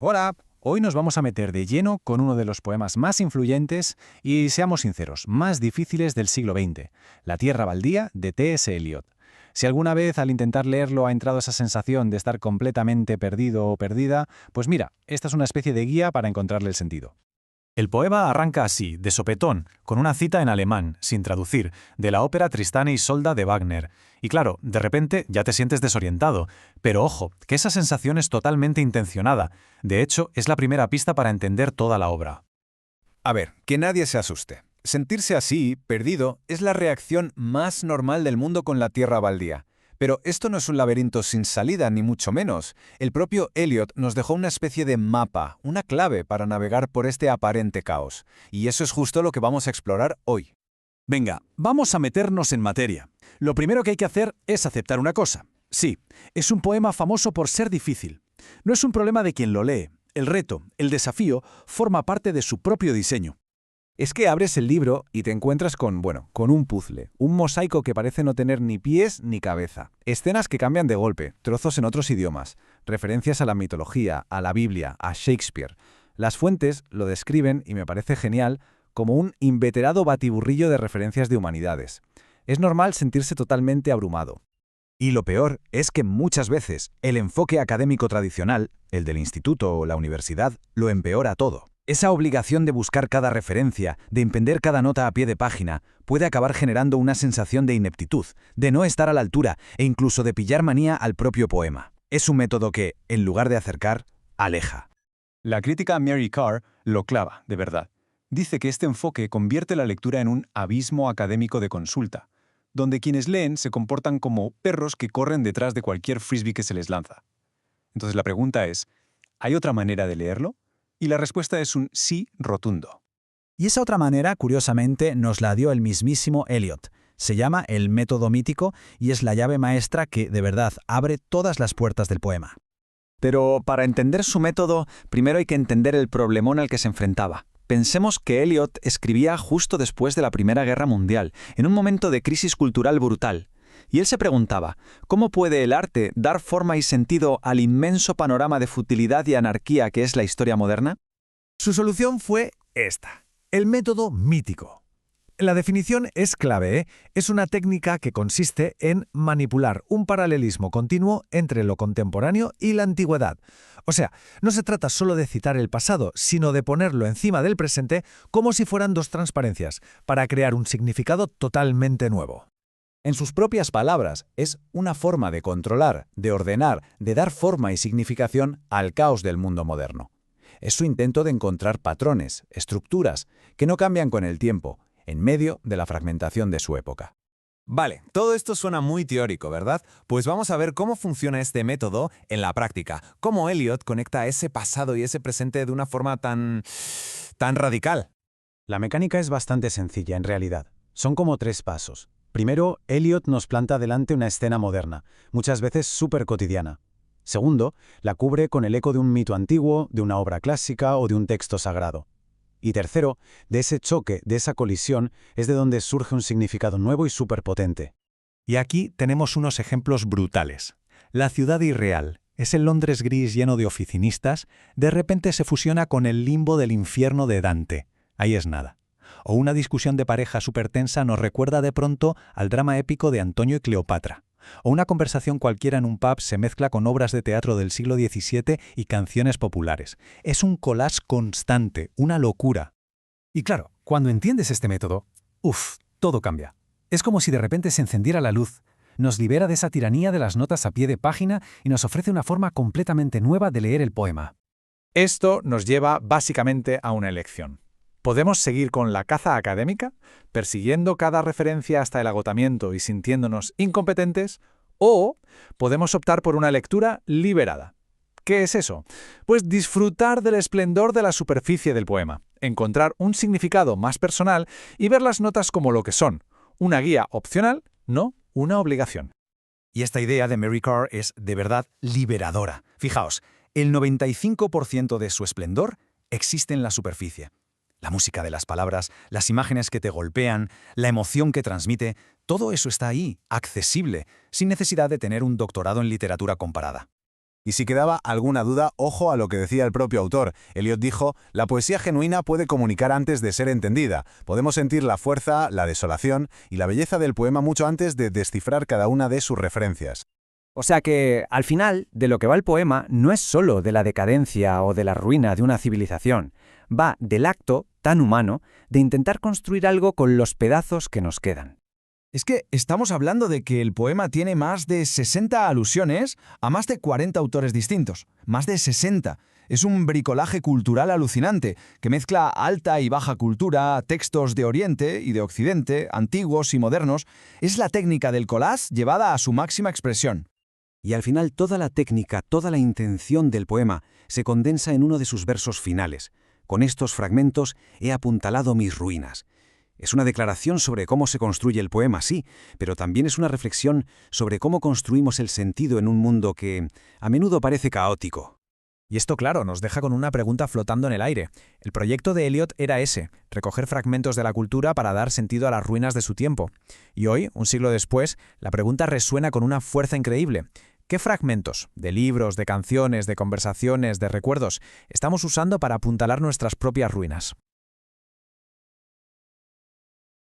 Hola, hoy nos vamos a meter de lleno con uno de los poemas más influyentes y, seamos sinceros, más difíciles del siglo XX, La Tierra Baldía de T.S. Eliot. Si alguna vez al intentar leerlo ha entrado esa sensación de estar completamente perdido o perdida, pues mira, esta es una especie de guía para encontrarle el sentido. El poema arranca así, de sopetón, con una cita en alemán, sin traducir, de la ópera Tristán y Isolda de Wagner. Y claro, de repente ya te sientes desorientado. Pero ojo, que esa sensación es totalmente intencionada. De hecho, es la primera pista para entender toda la obra. A ver, que nadie se asuste. Sentirse así, perdido, es la reacción más normal del mundo con la Tierra baldía. Pero esto no es un laberinto sin salida, ni mucho menos. El propio Eliot nos dejó una especie de mapa, una clave para navegar por este aparente caos. Y eso es justo lo que vamos a explorar hoy. Venga, vamos a meternos en materia. Lo primero que hay que hacer es aceptar una cosa. Sí, es un poema famoso por ser difícil. No es un problema de quien lo lee. El reto, el desafío, forma parte de su propio diseño. Es que abres el libro y te encuentras con un puzzle, un mosaico que parece no tener ni pies ni cabeza. Escenas que cambian de golpe, trozos en otros idiomas, referencias a la mitología, a la Biblia, a Shakespeare. Las fuentes lo describen, y me parece genial, como un inveterado batiburrillo de referencias de humanidades. Es normal sentirse totalmente abrumado. Y lo peor es que muchas veces el enfoque académico tradicional, el del instituto o la universidad, lo empeora todo. Esa obligación de buscar cada referencia, de emprender cada nota a pie de página, puede acabar generando una sensación de ineptitud, de no estar a la altura e incluso de pillar manía al propio poema. Es un método que, en lugar de acercar, aleja. La crítica Mary Carr lo clava, de verdad. Dice que este enfoque convierte la lectura en un abismo académico de consulta, donde quienes leen se comportan como perros que corren detrás de cualquier frisbee que se les lanza. Entonces la pregunta es, ¿hay otra manera de leerlo? Y la respuesta es un sí rotundo. Y esa otra manera, curiosamente, nos la dio el mismísimo Eliot. Se llama el método mítico y es la llave maestra que, de verdad, abre todas las puertas del poema. Pero para entender su método, primero hay que entender el problemón al que se enfrentaba. Pensemos que Eliot escribía justo después de la Primera Guerra Mundial, en un momento de crisis cultural brutal. Y él se preguntaba, ¿cómo puede el arte dar forma y sentido al inmenso panorama de futilidad y anarquía que es la historia moderna? Su solución fue esta, el método mítico. La definición es clave, ¿eh? Es una técnica que consiste en manipular un paralelismo continuo entre lo contemporáneo y la antigüedad. O sea, no se trata solo de citar el pasado, sino de ponerlo encima del presente como si fueran dos transparencias, para crear un significado totalmente nuevo. En sus propias palabras, es una forma de controlar, de ordenar, de dar forma y significación al caos del mundo moderno. Es su intento de encontrar patrones, estructuras, que no cambian con el tiempo, en medio de la fragmentación de su época. Vale, todo esto suena muy teórico, ¿verdad? Pues vamos a ver cómo funciona este método en la práctica, cómo Eliot conecta ese pasado y ese presente de una forma tan radical. La mecánica es bastante sencilla, en realidad. Son como 3 pasos. Primero, Eliot nos planta delante una escena moderna, muchas veces súper cotidiana. Segundo, la cubre con el eco de un mito antiguo, de una obra clásica o de un texto sagrado. Y tercero, de ese choque, de esa colisión, es de donde surge un significado nuevo y superpotente. Y aquí tenemos unos ejemplos brutales. La ciudad irreal, ese Londres gris lleno de oficinistas, de repente se fusiona con el limbo del infierno de Dante. Ahí es nada. O una discusión de pareja súper tensa nos recuerda de pronto al drama épico de Antonio y Cleopatra. O una conversación cualquiera en un pub se mezcla con obras de teatro del siglo XVII y canciones populares. Es un collage constante, una locura. Y claro, cuando entiendes este método, todo cambia. Es como si de repente se encendiera la luz, nos libera de esa tiranía de las notas a pie de página y nos ofrece una forma completamente nueva de leer el poema. Esto nos lleva básicamente a una elección. ¿Podemos seguir con la caza académica, persiguiendo cada referencia hasta el agotamiento y sintiéndonos incompetentes? ¿O podemos optar por una lectura liberada? ¿Qué es eso? Pues disfrutar del esplendor de la superficie del poema, encontrar un significado más personal y ver las notas como lo que son, una guía opcional, no una obligación. Y esta idea de Mary Carr es de verdad liberadora. Fijaos, el 95% de su esplendor existe en la superficie. La música de las palabras, las imágenes que te golpean, la emoción que transmite, todo eso está ahí, accesible, sin necesidad de tener un doctorado en literatura comparada. Y si quedaba alguna duda, ojo a lo que decía el propio autor. Eliot dijo, la poesía genuina puede comunicar antes de ser entendida. Podemos sentir la fuerza, la desolación y la belleza del poema mucho antes de descifrar cada una de sus referencias. O sea que, al final, de lo que va el poema no es solo de la decadencia o de la ruina de una civilización. Va del acto, tan humano, de intentar construir algo con los pedazos que nos quedan. Es que estamos hablando de que el poema tiene más de 60 alusiones a más de 40 autores distintos. Más de 60. Es un bricolaje cultural alucinante, que mezcla alta y baja cultura, textos de Oriente y de Occidente, antiguos y modernos. Es la técnica del collage llevada a su máxima expresión. Y al final toda la técnica, toda la intención del poema se condensa en uno de sus versos finales. Con estos fragmentos he apuntalado mis ruinas. Es una declaración sobre cómo se construye el poema, sí, pero también es una reflexión sobre cómo construimos el sentido en un mundo que a menudo parece caótico. Y esto, claro, nos deja con una pregunta flotando en el aire. El proyecto de Eliot era ese, recoger fragmentos de la cultura para dar sentido a las ruinas de su tiempo. Y hoy, un siglo después, la pregunta resuena con una fuerza increíble. ¿Qué fragmentos, de libros, de canciones, de conversaciones, de recuerdos, estamos usando para apuntalar nuestras propias ruinas?